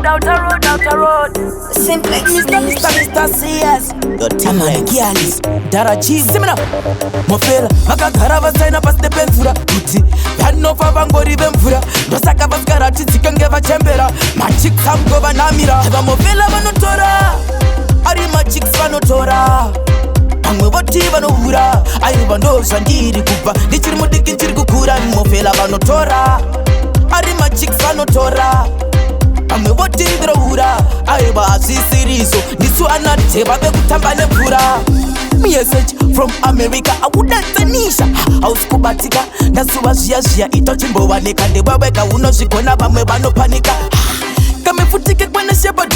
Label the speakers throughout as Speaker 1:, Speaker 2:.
Speaker 1: outer road.
Speaker 2: Simplex,
Speaker 3: Mr. CS.
Speaker 2: your team like
Speaker 3: Gialis, Darachi, Simina, Mofela, Makakara vasaina pastepenzura, Kuti, Yanova Vangori Vemfura, Dosaka Vaskarati, Sikangeva Chambera, Machik Samgova Namira, Mofela Vanotora, Arima Chicks Vanotora. Amwe voti vanohura, airi vandoza ndiri kubva ndichiri mudiki ndichiri kukura mofela vanotora, arima chicks vanotora. Amwe voti ndirohura, aiva hazvisiriso ndisu anateva vekutamba nemvura. Message from America akudatsanisha hausi kubatika ndasuva zviya itochimbovanika ndeweweka unozvigona vamwe vanopanika kamefutike kwene shepard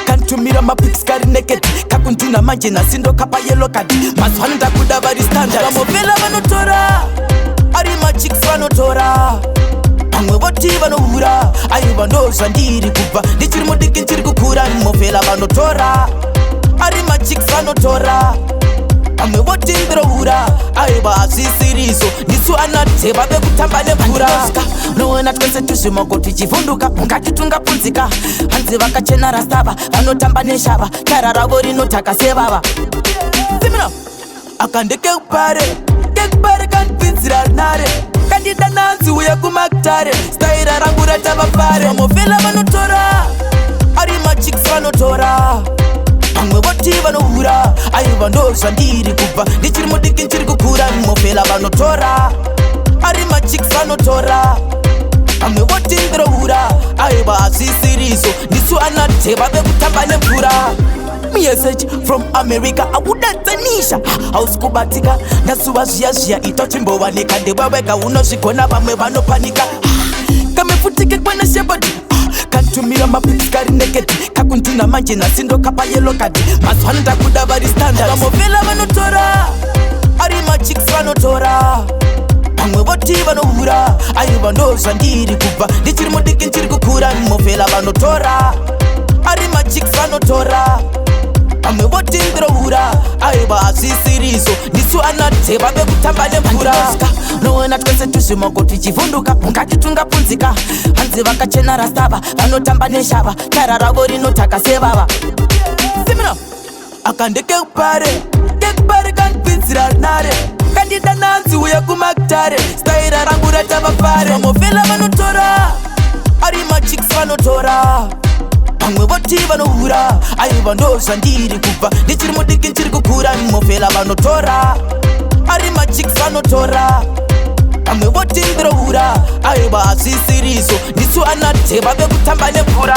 Speaker 3: kantumira mapics kari naked kakundina manje nasindo kapa yellow card mazwana ndakuda vari standard vamofela vanotora ari machicks vanotora vamwe voti vanohura aiva ndozva ndiri kubva ndichiri mudiki ndichiri kukura mofela vanotora ari machicks vanotora amwe voti ndirohura aiva hazvisiriso ndisu anateva vekutamba nemvura noona twese tuzvimoko tichivhunduka ungati tungapunzika hanzi vakachena rastava vanotamba neshava tara ravo rinotaka sevava simino akandekekupare kandipinzira nare kandida nanzi uya kumaktare staira rangu ratava pare vamofela vanotora ari machicks vanotora amwe voti vanohura aiva ndozva ndiri kubva ndichiri mudiki ndichiri kukura mofela vanotora ari machicks vanotora amwe voti ndirohura aiva hazvisiriso ndisu anateva vekutamba nemvura. Message from America akudatsanisha hausi kubatika ndasuva zviya itochimbovanika ndeweweka unozvigona vamwe vanopanika kamefutike kwene shepard kantumira mapics kari naked kakundina manje nasindo kapa yellow card mazwana ndakuda vari standard vamofela vanotora ari machicks vanotora vamwe voti vanohura aiva ndozva ndiri kubva ndichiri mudiki ndichiri kukura mofela vanotora ari machicks vanotora amwe voti ndirohura aiva hazvisiriso ndisu anateva vekutamba nemvura noona twese tuzvimoko tichivhunduka ungati tungapunzika hanzi vakachena rastava vanotamba neshava tara ravo rinotaka sevava simino akandekekupare kandipinzira nare kandida nanzi uya kumaktare staira rangu ratava pare vamofela vanotora ari machicks vanotora vamwe voti vanohura aiva ndozva ndiri kubva ndichiri mudiki ndichiri kukura mofela vanotora ari machicks vanotora vamwe voti ndirohura aiva hazvisiriso ndisu anateva vekutamba nemvura.